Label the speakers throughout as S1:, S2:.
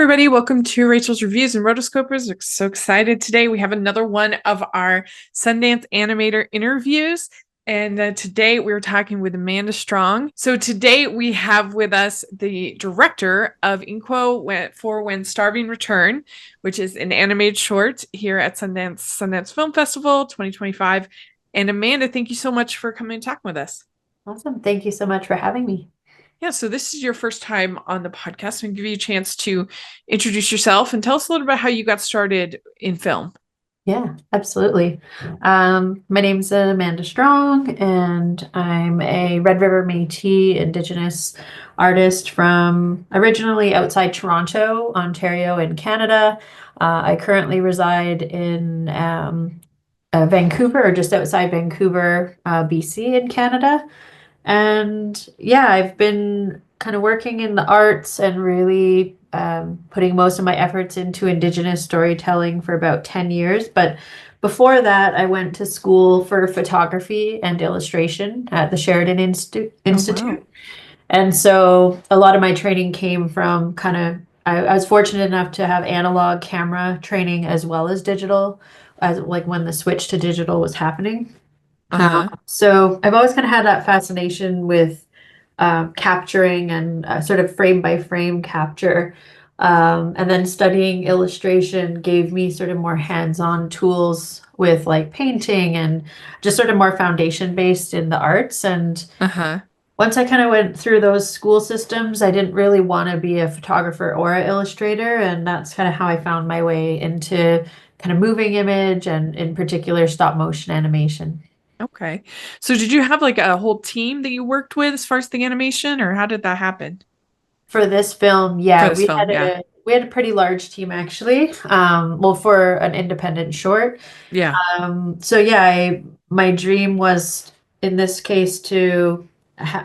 S1: everybody. Welcome to Rachel's Reviews and Rotoscopers. We're so excited today. We have another one of our Sundance Animator interviews. And today we're talking with Amanda Strong. So today we have with us the director of INKWO for When Starving Return, which is an animated short here at Sundance Film Festival 2025. And Amanda, thank you so much for coming and talking with us.
S2: Awesome. Thank you so much for having me.
S1: Yeah, so this is your first time on the podcast. I'm going to give you a chance to introduce yourself and tell us a little about how you got started in film.
S2: Yeah, absolutely. My name's Amanda Strong, and I'm a Red River Métis Indigenous artist from originally outside Toronto, Ontario, in Canada. I currently reside in Vancouver, or just outside Vancouver, BC, in Canada. And yeah, I've been kind of working in the arts and really putting most of my efforts into Indigenous storytelling for about 10 years. But before that, I went to school for photography and illustration at the Sheridan
S1: Oh, wow.
S2: Institute. And so a lot of my training came from I was fortunate enough to have analog camera training as well as digital, as like when the switch to digital was happening.
S1: Uh-huh.
S2: So I've always kind of had that fascination with capturing and sort of frame by frame capture. And then studying illustration gave me sort of more hands-on tools with like painting and just sort of more foundation based in the arts. And
S1: Uh-huh.
S2: once I kind of went through those school systems, I didn't really want to be a photographer or an illustrator. And that's kind of how I found my way into kind of moving image and in particular stop motion animation.
S1: Okay. So did you have like a whole team that you worked with as far as the animation, or how did that happen
S2: For this film,
S1: for
S2: yeah,
S1: this film? Yeah.
S2: we had a pretty large team actually. Well, for an independent short.
S1: Yeah.
S2: So yeah, my dream was in this case to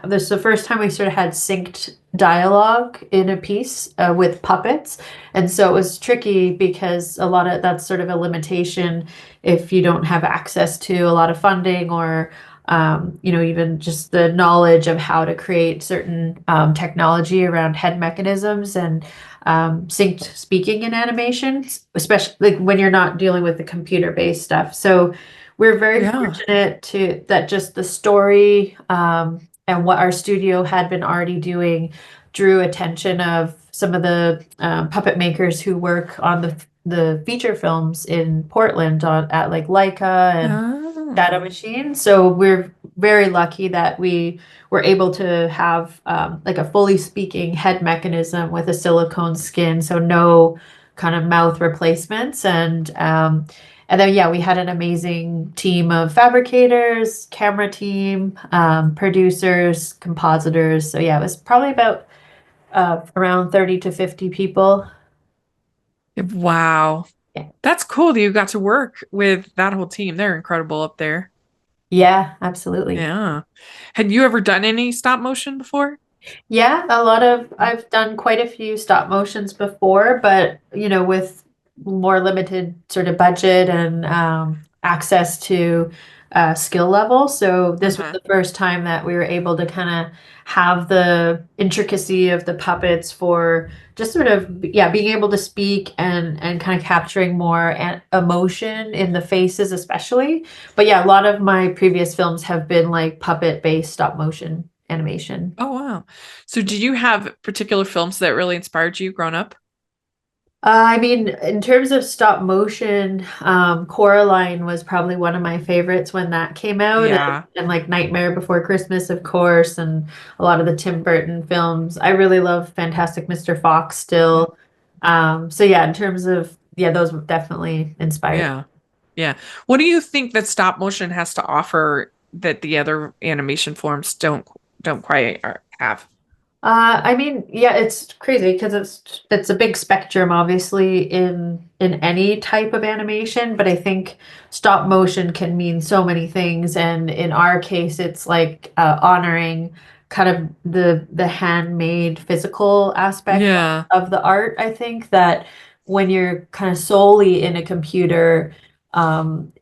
S2: this is the first time we sort of had synced dialogue in a piece with puppets, and so it was tricky because a lot of that's sort of a limitation if you don't have access to a lot of funding or even just the knowledge of how to create certain technology around head mechanisms and synced speaking in animations, especially like when you're not dealing with the computer-based stuff. So we're very
S1: Yeah.
S2: fortunate to that just the story and what our studio had been already doing drew attention of some of the puppet makers who work on the feature films in Portland at like Leica and Data
S1: Oh.
S2: Machine. So we're very lucky that we were able to have like a fully speaking head mechanism with a silicone skin, so no kind of mouth replacements. And then yeah, we had an amazing team of fabricators, camera team, producers, compositors. So yeah, it was probably about around 30 to 50 people.
S1: Wow.
S2: Yeah,
S1: That's cool that you got to work with that whole team. They're incredible up there.
S2: yeah, absolutely.
S1: Yeah. Had you ever done any stop motion before?
S2: Yeah, I've done quite a few stop motions before, but with more limited sort of budget and access to skill level. So this was
S1: Uh-huh.
S2: the first time that we were able to kind of have the intricacy of the puppets for just sort of, yeah, being able to speak and kind of capturing more emotion in the faces, especially. But yeah, a lot of my previous films have been like puppet-based stop motion animation.
S1: Oh, wow. So did you have particular films that really inspired you growing up?
S2: I mean, in terms of stop motion, Coraline was probably one of my favorites when that came out,
S1: Yeah.
S2: and like Nightmare Before Christmas, of course, and a lot of the Tim Burton films. I really love Fantastic Mr. Fox still. So yeah, in terms of yeah, those definitely inspired.
S1: Yeah. Yeah. What do you think that stop motion has to offer that the other animation forms don't quite have?
S2: I mean, yeah, it's crazy because it's a big spectrum, obviously, in any type of animation, but I think stop motion can mean so many things, and in our case, it's like honoring kind of the handmade physical aspect
S1: Yeah.
S2: of the art. I think that when you're kind of solely in a computer,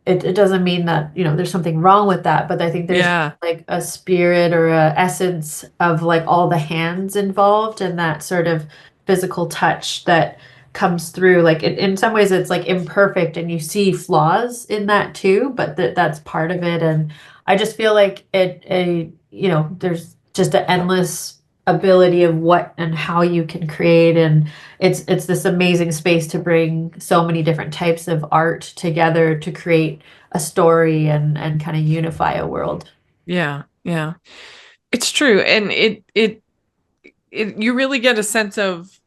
S2: it doesn't mean that, there's something wrong with that, but I think there's
S1: Yeah.
S2: like a spirit or a essence of like all the hands involved and that sort of physical touch that comes through. Like in some ways it's like imperfect and you see flaws in that too, but that's part of it. And I just feel like there's just an endless ability of what and how you can create, and it's this amazing space to bring so many different types of art together to create a story and kind of unify a world.
S1: Yeah, yeah. It's true. And you really get a sense of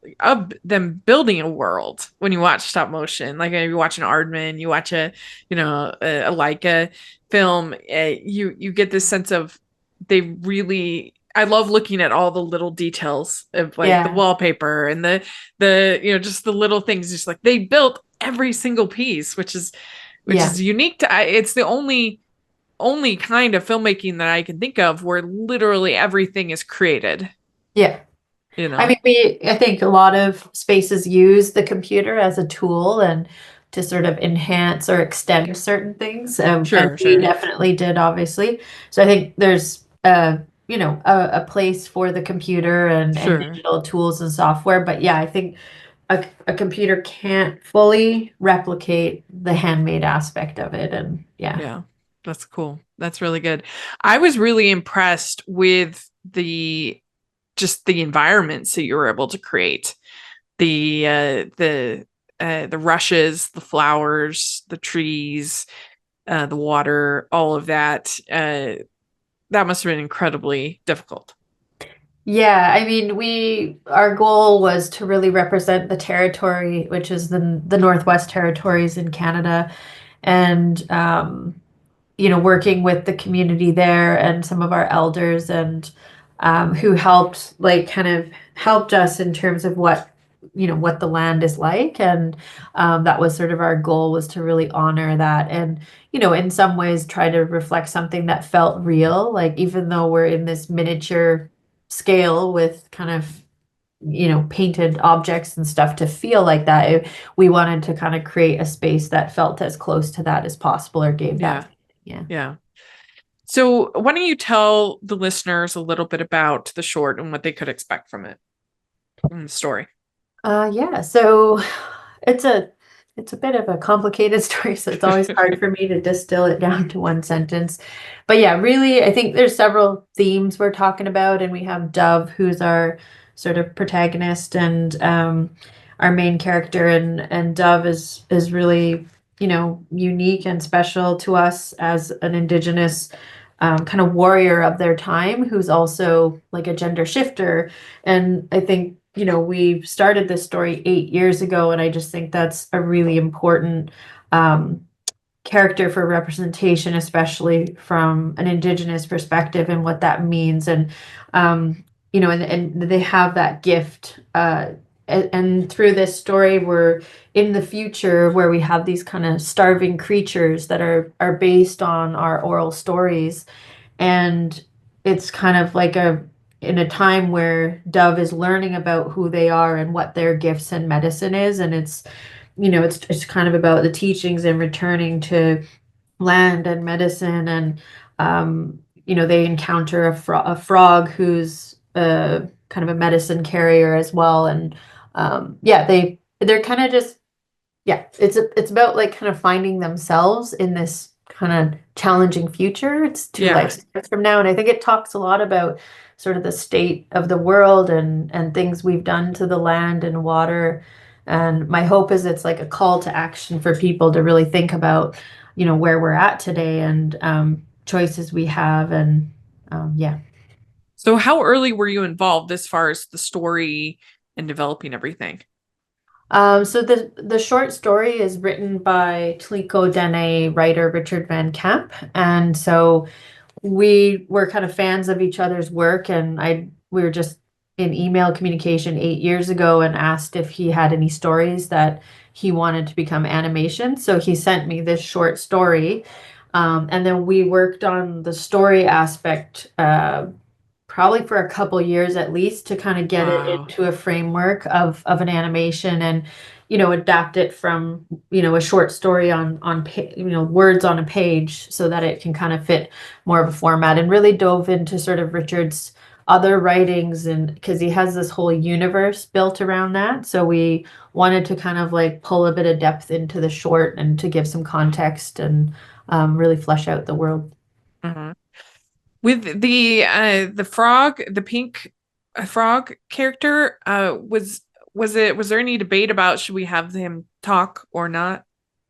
S1: them building a world when you watch stop motion. Like you watch an Aardman, you watch a Leica film, you get this sense of they really. I love looking at all the little details of like the
S2: Yeah,
S1: wallpaper and the just the little things. Just like they built every single piece, which is
S2: yeah,
S1: unique to. It's the only kind of filmmaking that I can think of where literally everything is created.
S2: yeah.
S1: You
S2: I
S1: know.
S2: mean, I think a lot of spaces use the computer as a tool and to sort of enhance or extend certain things. And
S1: Sure,
S2: we
S1: sure,
S2: definitely did, obviously. So I think there's, a place for the computer and
S1: sure.
S2: digital tools and software. But yeah, I think a computer can't fully replicate the handmade aspect of it. And yeah.
S1: Yeah, that's cool. That's really good. I was really impressed with the environments that you were able to create. The rushes, the flowers, the trees, the water, all of that. That must have been incredibly difficult.
S2: Yeah, I mean, our goal was to really represent the territory, which is the Northwest Territories in Canada, and working with the community there and some of our elders and who helped like kind of helped us in terms of what the land is like, and that was sort of our goal, was to really honor that, and in some ways try to reflect something that felt real, like even though we're in this miniature scale with kind of painted objects and stuff to feel like that. We wanted to kind of create a space that felt as close to that as possible or gave
S1: Yeah,
S2: that. Yeah.
S1: yeah. So, why don't you tell the listeners a little bit about the short and what they could expect from it, from the story?
S2: Yeah, so it's a bit of a complicated story, so it's always hard for me to distill it down to one sentence. But yeah, really, I think there's several themes we're talking about, and we have Dove, who's our sort of protagonist and our main character, and Dove is really, unique and special to us as an Indigenous kind of warrior of their time, who's also like a gender shifter. And I think, we started this story 8 years ago, and I just think that's a really important um, character for representation, especially from an Indigenous perspective and what that means. And, and they have that gift. And through this story, we're in the future where we have these kind of starving creatures that are based on our oral stories, and it's kind of like in a time where Dove is learning about who they are and what their gifts and medicine is, and it's kind of about the teachings and returning to land and medicine, and they encounter a frog who's kind of a medicine carrier as well, and yeah, they're kind of just, yeah, it's about like kind of finding themselves in this kind of challenging future. It's two
S1: Yeah.
S2: lifetimes from now, and I think it talks a lot about sort of the state of the world and things we've done to the land and water. And my hope is it's like a call to action for people to really think about, where we're at today, and choices we have, and yeah.
S1: So, how early were you involved as far as the story and developing everything?
S2: So the short story is written by Tliko Dene writer Richard Van Camp, and so we were kind of fans of each other's work, and we were just in email communication 8 years ago and asked if he had any stories that he wanted to become animation. So he sent me this short story, and then we worked on the story aspect probably for a couple years at least, to kind of get it
S1: Wow.
S2: into a framework of an animation, and adapt it from a short story words on a page, so that it can kind of fit more of a format, and really dove into sort of Richard's other writings, and because he has this whole universe built around that. So we wanted to kind of like pull a bit of depth into the short and to give some context and really flesh out the world.
S1: Uh-huh. With the frog, the pink frog character, was there any debate about should we have him talk or not?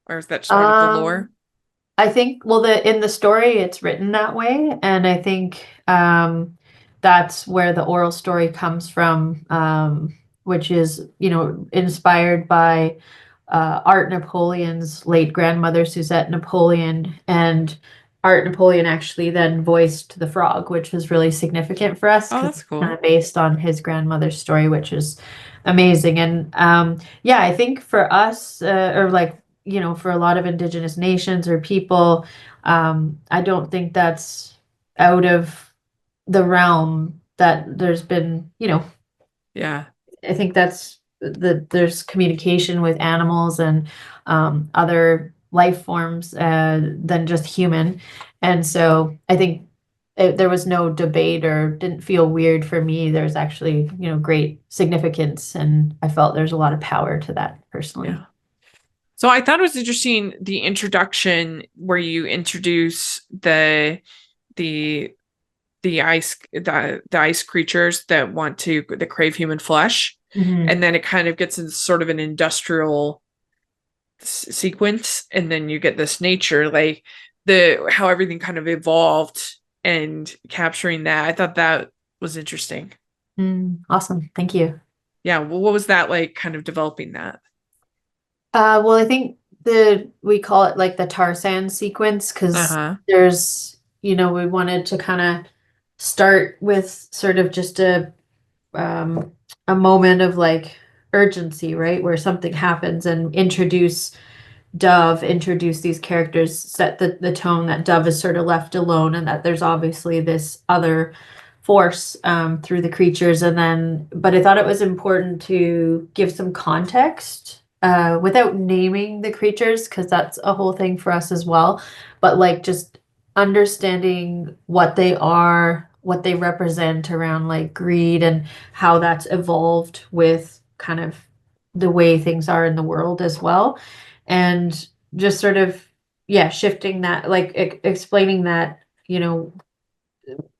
S1: Or is that just part of the
S2: Um,
S1: lore?
S2: I think, well, the in the story it's written that way, and I think that's where the oral story comes from, which is, inspired by Art Napoleon's late grandmother, Suzette Napoleon, and Art Napoleon actually then voiced the frog, which was really significant for us
S1: Oh,
S2: because
S1: that's
S2: it's kind
S1: cool.
S2: of based on his grandmother's story, which is amazing. And yeah, I think for us, or like, for a lot of indigenous nations or people, I don't think that's out of the realm that there's been,
S1: Yeah.
S2: I think there's communication with animals and other life forms than just human. And so I think there was no debate or didn't feel weird for me. There's actually, great significance, and I felt there's a lot of power to that personally.
S1: Yeah. So I thought it was interesting the introduction where you introduce the the ice creatures that crave human flesh,
S2: Hmm.
S1: and then it kind of gets into sort of an industrial sequence, and then you get this nature, like the how everything kind of evolved and capturing that. I thought that was interesting.
S2: Awesome. Thank you.
S1: Yeah, well, what was that like kind of developing that?
S2: Well, I think we call it like the tar sand sequence because
S1: Uh-huh.
S2: there's, we wanted to kind of start with sort of just um, a moment of like urgency, right? Where something happens and introduce these characters, set the tone that Dove is sort of left alone and that there's obviously this other force through the creatures. And then, but I thought it was important to give some context without naming the creatures, because that's a whole thing for us as well. But like just understanding what they are, what they represent around like greed and how that's evolved with kind of the way things are in the world as well, and just sort of, yeah, shifting that, like explaining that,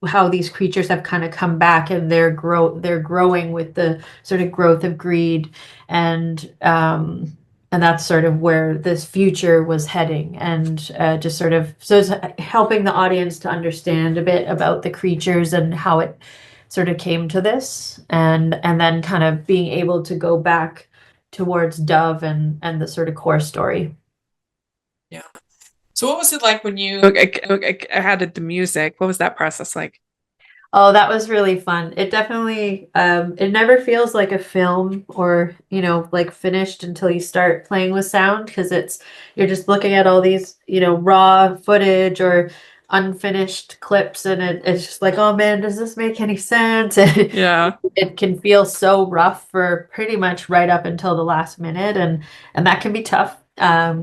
S2: how these creatures have kind of come back and they're growing with the sort of growth of greed, and that's sort of where this future was heading, and just sort of, so it's helping the audience to understand a bit about the creatures and how it sort of came to this, and then kind of being able to go back towards Dove and the sort of core story.
S1: Yeah. So what was it like when you added the music? What was that process like?
S2: Oh, that was really fun. It definitely, it never feels like a film or, like finished until you start playing with sound, because you're just looking at all these, raw footage or unfinished clips, and it's just like, oh man, does this make any sense?
S1: Yeah.
S2: It can feel so rough for pretty much right up until the last minute, and that can be tough.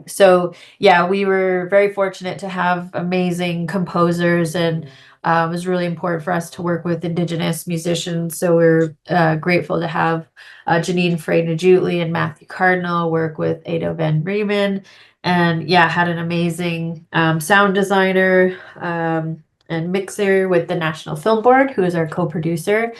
S2: So yeah, we were very fortunate to have amazing composers, and it was really important for us to work with Indigenous musicians. So we're grateful to have Janine Frey-Najutli and Matthew Cardinal work with Ado Van Riemen. And yeah, had an amazing sound designer and mixer with the National Film Board, who is our co-producer.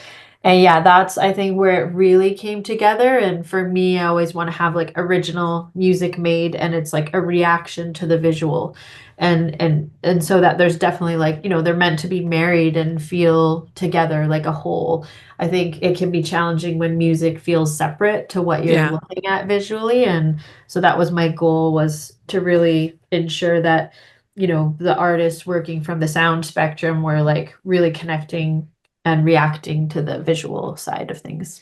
S2: And yeah, that's, I think, where it really came together. And for me, I always want to have like original music made, and it's like a reaction to the visual. And so that there's definitely like, they're meant to be married and feel together like a whole. I think it can be challenging when music feels separate to what you're
S1: Yeah.
S2: looking at visually. And so that was my goal, was to really ensure that, the artists working from the sound spectrum were like really connecting and reacting to the visual side of things.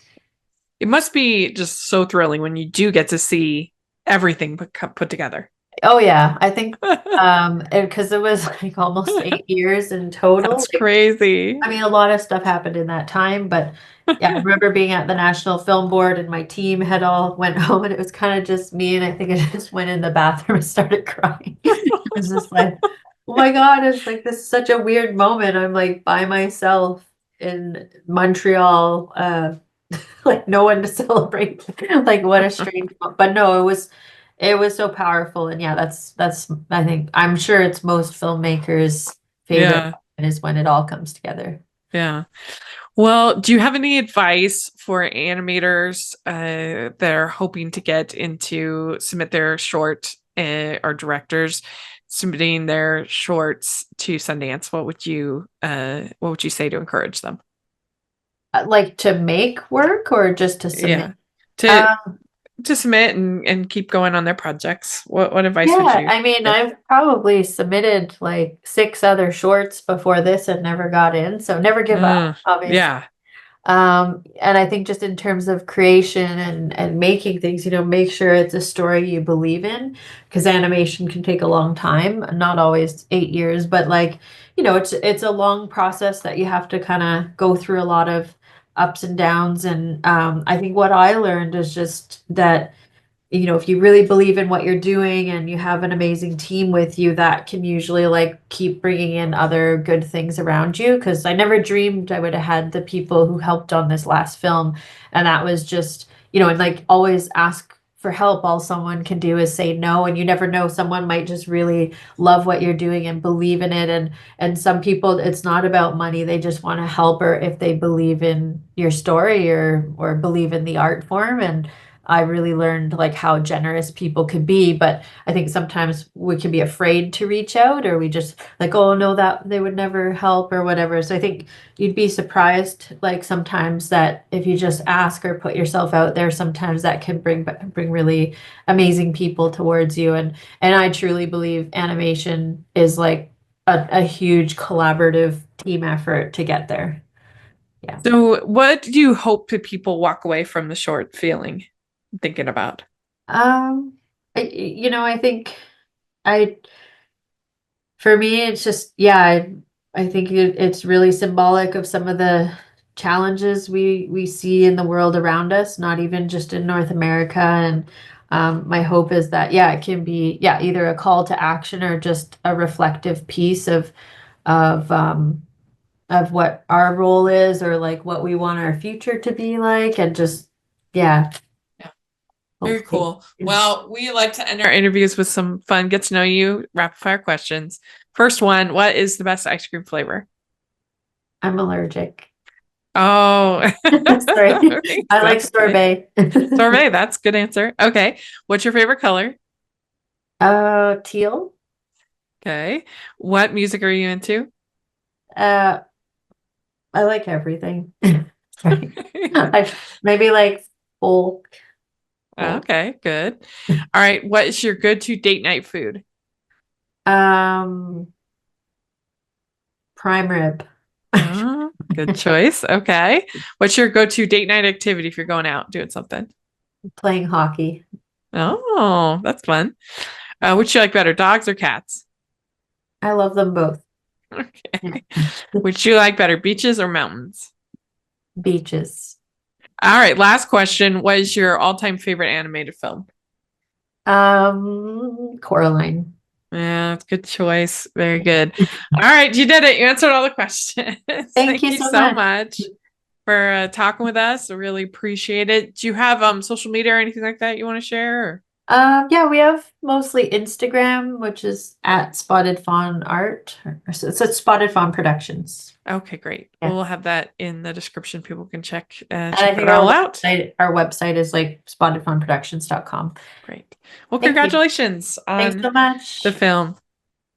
S1: It must be just so thrilling when you do get to see everything put together.
S2: Oh yeah, I think because it was like almost 8 years in total.
S1: That's
S2: Like,
S1: crazy.
S2: I mean, a lot of stuff happened in that time, but yeah, I remember being at the National Film Board and my team had all went home, and it was kind of just me, and I think I just went in the bathroom and started crying. It was just like, oh my God, it's like this is such a weird moment. I'm like by myself. in Montreal, like no one to celebrate. Like what a strange, but no, it was so powerful. And yeah, that's I think I'm sure it's most filmmakers' favorite
S1: Yeah.
S2: moment is when it all comes together.
S1: Yeah. Well, do you have any advice for animators that are hoping to get into submit their short or directors submitting their shorts to Sundance? What would you say to encourage them?
S2: Like to make work or just to submit?
S1: Yeah. To
S2: Um,
S1: to submit and keep going on their projects. What advice would
S2: yeah,
S1: you
S2: I mean,
S1: give?
S2: I've probably submitted like 6 other shorts before this and never got in, so never give up, obviously.
S1: Yeah.
S2: And I think just in terms of creation and making things, make sure it's a story you believe in, because animation can take a long time, not always 8 years, but like, it's a long process that you have to kind of go through a lot of ups and downs. And I think what I learned is just that if you really believe in what you're doing and you have an amazing team with you, that can usually like keep bringing in other good things around you. Because I never dreamed I would have had the people who helped on this last film. And that was just, and like always ask for help. All someone can do is say no. And you never know, someone might just really love what you're doing and believe in it. And some people, it's not about money. They just want to help, or if they believe in your story or believe in the art form. And I really learned like how generous people could be, but I think sometimes we can be afraid to reach out, or we just like, oh no, that they would never help or whatever. So I think you'd be surprised, like sometimes that if you just ask or put yourself out there, sometimes that can bring really amazing people towards you. And I truly believe animation is like a huge collaborative team effort to get there. Yeah.
S1: So, what do you hope that people walk away from the short feeling, thinking about?
S2: Um, I think I for me, it's just, yeah, I think it's really symbolic of some of the challenges we see in the world around us, not even just in North America. And my hope is that, yeah, it can be, yeah, either a call to action or just a reflective piece of um, of what our role is, or like what we want our future to be like, and just, yeah,
S1: Very
S2: hopefully.
S1: cool. Well, we like to end our interviews with some fun, get to know you, rapid fire questions. First one, what is the best ice cream flavor?
S2: I'm allergic.
S1: Oh,
S2: Sorry.
S1: makes
S2: I like
S1: sense. Okay.
S2: sorbet.
S1: Sorbet, that's a good answer. Okay. What's your favorite color?
S2: Teal.
S1: Okay. What music are you into?
S2: Uh, I like everything. Sorry. I maybe like folk. folk.
S1: Okay, good. All right. What is your go-to date night food?
S2: Um, Prime rib.
S1: Oh, good choice. Okay. What's your go-to date night activity if you're going out doing something?
S2: Playing hockey.
S1: Oh, that's fun. Which you like better, dogs or cats?
S2: I love them both. Yeah.
S1: Okay. Which you like better, beaches or mountains?
S2: Beaches.
S1: All right. Last question. What is your all-time favorite animated film?
S2: Coraline.
S1: Yeah, that's a good choice. Very good. All right, you did it. You answered all the questions.
S2: Thank
S1: Thank
S2: you
S1: you
S2: so
S1: so
S2: much.
S1: much for talking with us. I really appreciate it. Do you have social media or anything like that you want to share? Or?
S2: Yeah, we have mostly Instagram, which is at Spotted Fawn Art. So it's Spotted Fawn Productions.
S1: Okay, great.
S2: Yeah.
S1: We'll have that in the description. People can check
S2: And I
S1: check
S2: think
S1: it all out.
S2: our website is like spottedfawnproductions.com.
S1: Great. Well,
S2: Thank you.
S1: congratulations
S2: Thanks
S1: on
S2: so
S1: the
S2: much.
S1: film. All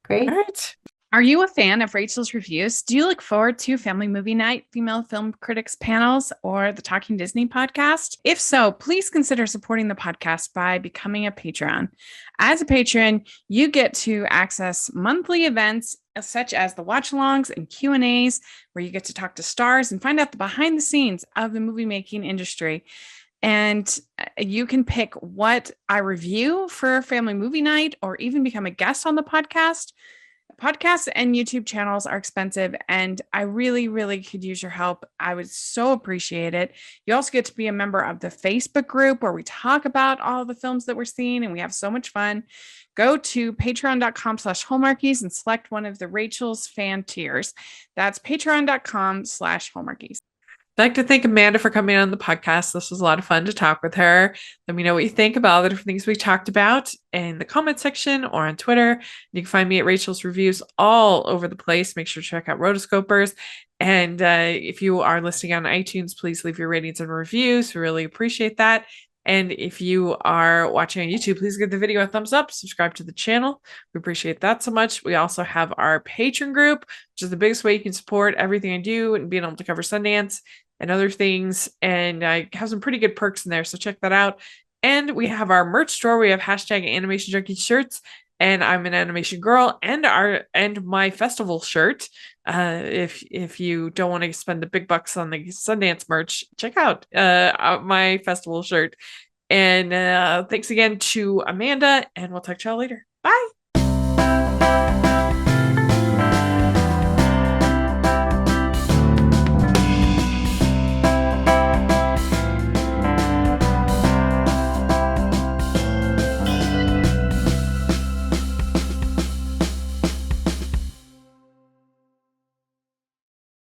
S2: Great.
S1: right.
S3: Are you a fan of Rachel's Reviews? Do you look forward to Family Movie Night, Female Film Critics panels, or the Talking Disney podcast? If so, please consider supporting the podcast by becoming a Patreon. As a patron, you get to access monthly events such as the watch-alongs and Q&As, where you get to talk to stars and find out the behind the scenes of the movie making industry. And you can pick what I review for Family Movie Night or even become a guest on the podcast. Podcasts and YouTube channels are expensive, and I really, really could use your help. I would so appreciate it. You also get to be a member of the Facebook group where we talk about all the films that we're seeing, and we have so much fun. Go to patreon.com/Hallmarkies and select one of the Rachel's fan tiers. That's patreon.com/Hallmarkies.
S1: I'd like to thank Amanda for coming on the podcast. This was a lot of fun to talk with her. Let me know what you think about all the different things we talked about in the comment section or on Twitter. You can find me at Rachel's Reviews all over the place. Make sure to check out Rotoscopers. And if you are listening on iTunes, please leave your ratings and reviews. We really appreciate that. And if you are watching on YouTube, please give the video a thumbs up, subscribe to the channel. We appreciate that so much. We also have our Patreon group, which is the biggest way you can support everything I do and being able to cover Sundance and other things. And I have some pretty good perks in there, so check that out. And we have our merch store. We have #Animation Junkie shirts, and I'm an animation girl, and my festival shirt. If you don't want to spend the big bucks on the Sundance merch, check out my festival shirt. And thanks again to Amanda, and we'll talk to y'all later. Bye.